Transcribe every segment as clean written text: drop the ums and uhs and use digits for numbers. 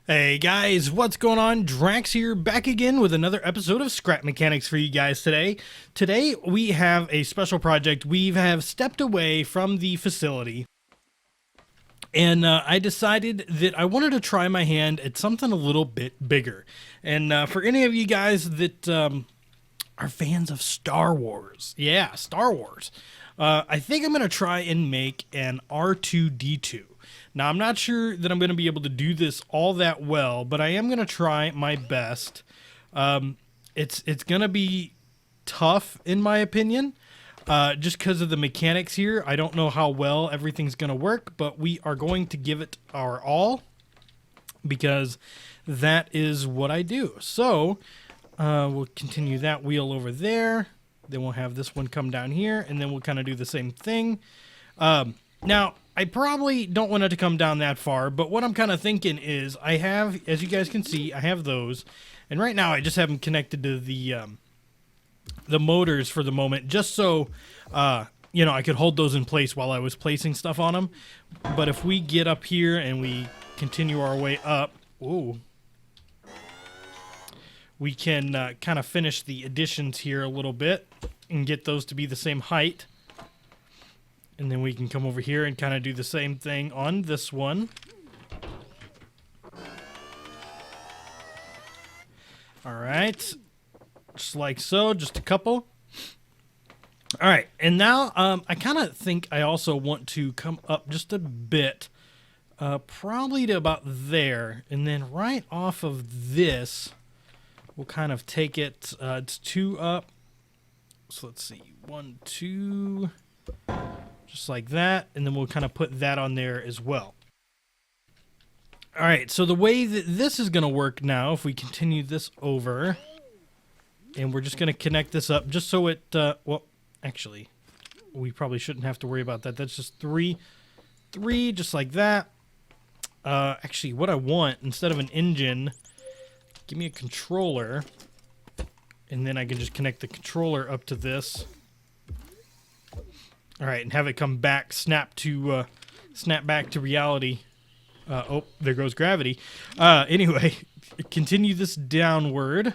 Hey guys, what's going on? Drax here, back again with another episode of Scrap Mechanics for you guys today. Today we have a special project. We have stepped away from the facility, and I decided that I wanted to try my hand at something a little bit bigger. And for any of you guys that are fans of Star Wars, yeah, Star Wars, I think I'm going to try and make an R2D2. Now, I'm not sure that I'm going to be able to do this all that well, but I am going to try my best. It's going to be tough, in my opinion, just because of the mechanics here. I don't know how well everything's going to work, but we are going to give it our all because that is what I do. So, we'll continue that wheel over there. Then we'll have this one come down here, and then we'll kind of do the same thing. Now, I probably don't want it to come down that far, but what I'm kind of thinking is I have, as you guys can see, I have those. And right now I just have them connected to the motors for the moment, just so, you know, I could hold those in place while I was placing stuff on them. But if we get up here and we continue our way up, ooh, we can kind of finish the additions here a little bit and get those to be the same height. And then we can come over here and kind of do the same thing on this one. All right. Just like so, just a couple. All right. And now I kind of think I also want to come up just a bit, probably to about there. And then right off of this, we'll kind of take it. It's 2 up. So let's see. 1, 2... just like that, and then we'll kind of put that on there as well. All right, so the way that this is going to work now, if we continue this over, and we're just going to connect this up just so it, well, actually, we probably shouldn't have to worry about that. That's just three, just like that. Actually, what I want, instead of an engine, give me a controller, and then I can just connect the controller up to this. All right, and have it come back, snap back to reality. Oh, there goes gravity. Anyway, continue this downward.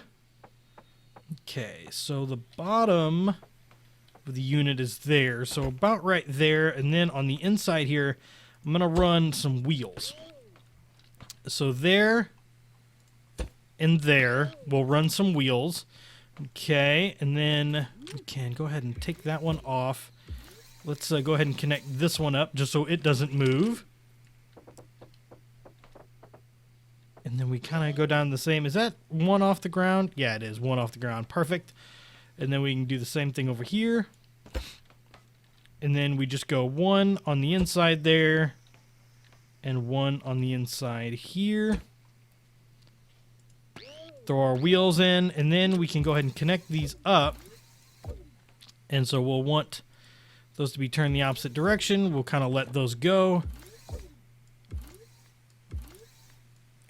Okay, so the bottom of the unit is there, so about right there, and then on the inside here, I'm gonna run some wheels. So there and there, we'll run some wheels. Okay, and then we can go ahead and take that one off. Let's go ahead and connect this one up just so it doesn't move. And then we kind of go down the same. Is that one off the ground? Yeah, it is one off the ground. Perfect. And then we can do the same thing over here. And then we just go 1 on the inside there and 1 on the inside here. Throw our wheels in, and then we can go ahead and connect these up. And so we'll want those to be turned the opposite direction. We'll kind of let those go.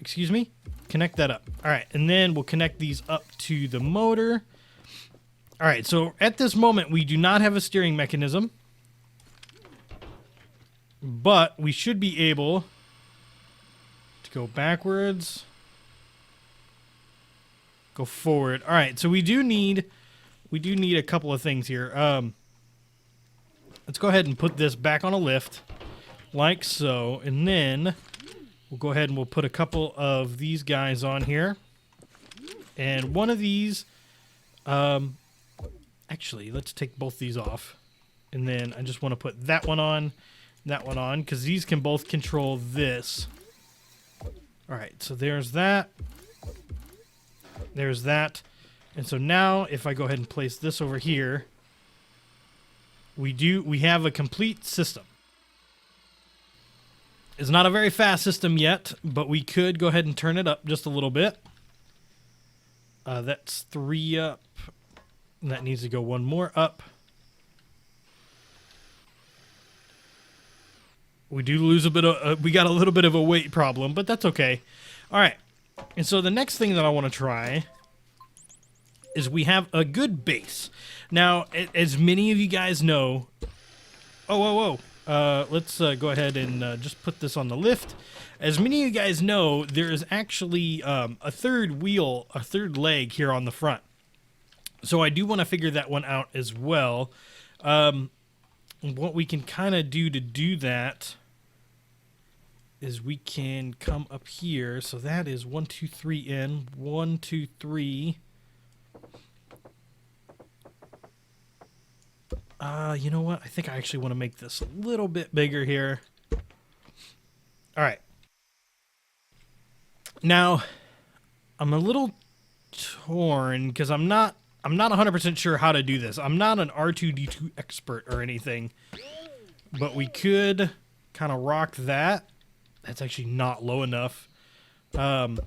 Excuse me? Connect that up. All right, and then we'll connect these up to the motor. All right, so at this moment, we do not have a steering mechanism, but we should be able to go backwards, go forward. All right, so we do need a couple of things here. Let's go ahead and put this back on a lift, like so, and then we'll go ahead and we'll put a couple of these guys on here. And one of these, actually, let's take both these off. And then I just want to put that one on, because these can both control this. All right, so there's that. There's that. And so now, if I go ahead and place this over here, we have a complete system. It's not a very fast system yet, but we could go ahead and turn it up just a little bit. That's 3 up. And that needs to go 1 more up. We do lose a bit of, we got a little bit of a weight problem, but that's okay. All right. And so the next thing that I want to try is we have a good base. Now, as many of you guys know... Oh, whoa, whoa. Let's go ahead and just put this on the lift. As many of you guys know, there is actually a third wheel, a third leg here on the front. So I do want to figure that one out as well. What we can kind of do to do that is we can come up here. So that is 1, 2, 3 in. 1, 2, 3. You know what? I think I actually want to make this a little bit bigger here. All right. Now, I'm a little torn because I'm not 100% sure how to do this. I'm not an R2D2 expert or anything, but we could kind of rock that. That's actually not low enough. Okay,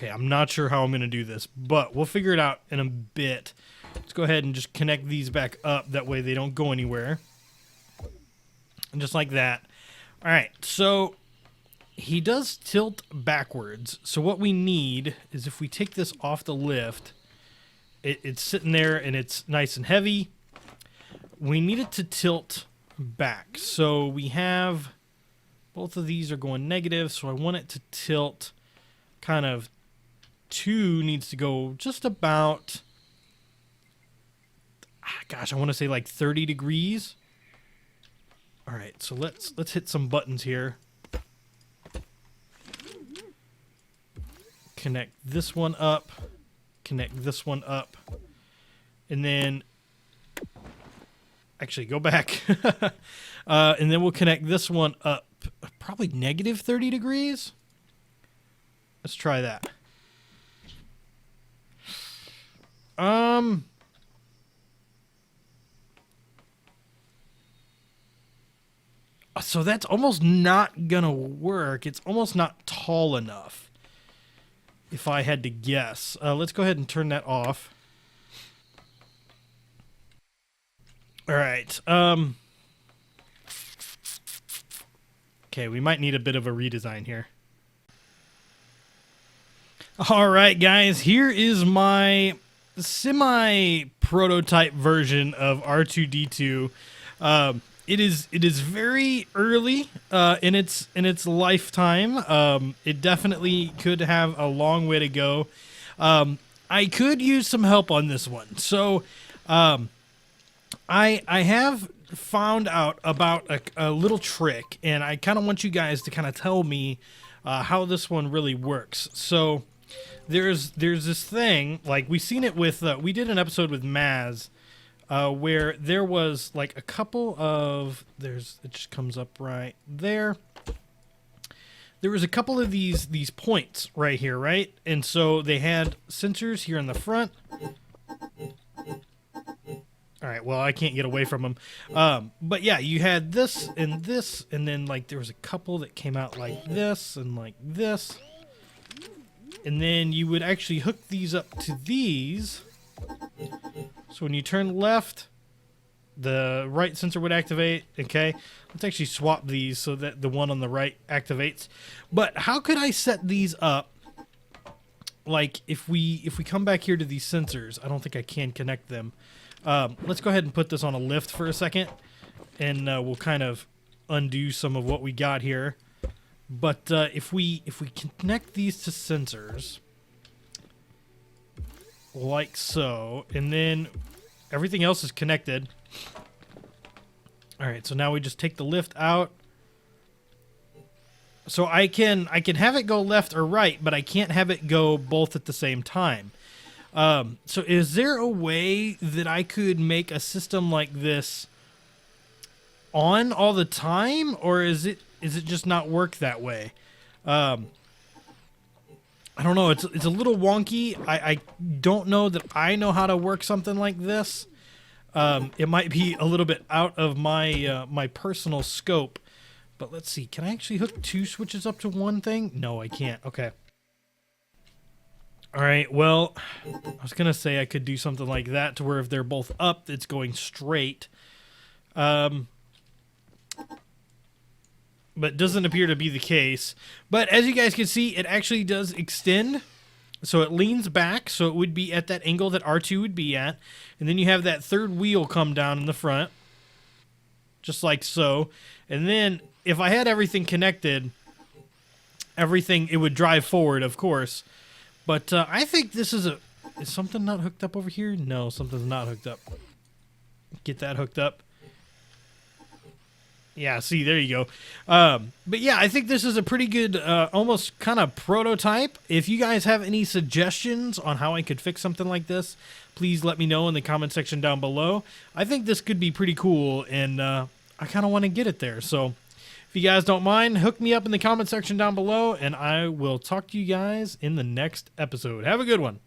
I'm not sure how I'm going to do this, but we'll figure it out in a bit. Let's go ahead and just connect these back up. That way they don't go anywhere. And just like that. All right, so he does tilt backwards. So what we need is if we take this off the lift, it's sitting there and it's nice and heavy. We need it to tilt back. So we have both of these are going negative. So I want it to tilt kind of 2 needs to go just about, gosh, I want to say like 30 degrees. All right, so let's hit some buttons here. Connect this one up, connect this one up, and then actually go back. And then we'll connect this one up, probably negative 30 degrees. Let's try that. So that's almost not gonna work. It's almost not tall enough, if I had to guess. Let's go ahead and turn that off. All right. Okay, we might need a bit of a redesign here. All right, guys, here is my semi-prototype version of R2D2. It is very early in its lifetime. It definitely could have a long way to go. I could use some help on this one. So I have found out about a little trick, and I kind of want you guys to kind of tell me how this one really works. So there's this thing, like we seen it with we did an episode with Maz. Where there was like a couple of it just comes up right there. There was a couple of these points right here, right? And so they had sensors here in the front. All right, well, I can't get away from them. But yeah, you had this, and then like there was a couple that came out like this and like this. And then you would actually hook these up to these. So when you turn left, the right sensor would activate. Okay, let's actually swap these so that the one on the right activates. But how could I set these up? Like if we come back here to these sensors, I don't think I can connect them. Let's go ahead and put this on a lift for a second, and we'll kind of undo some of what we got here. But if we connect these to sensors, like so, and then everything else is connected. All right, so now we just take the lift out. So I can have it go left or right, but I can't have it go both at the same time. So is there a way that I could make a system like this on all the time, or is it just not work that way? I don't know. It's a little wonky. I don't know that I know how to work something like this. It might be a little bit out of my my personal scope. But let's see. Can I actually hook 2 switches up to one thing? No, I can't. Okay. All right. Well, I was gonna say I could do something like that to where if they're both up, it's going straight. But doesn't appear to be the case. But as you guys can see, it actually does extend. So it leans back, so it would be at that angle that R2 would be at. And then you have that third wheel come down in the front, just like so. And then if I had everything connected, it would drive forward, of course. But I think this is is something not hooked up over here? No, something's not hooked up. Get that hooked up. Yeah, see, there you go. But yeah, I think this is a pretty good, almost kind of prototype. If you guys have any suggestions on how I could fix something like this, please let me know in the comment section down below. I think this could be pretty cool, and I kind of want to get it there. So if you guys don't mind, hook me up in the comment section down below, and I will talk to you guys in the next episode. Have a good one.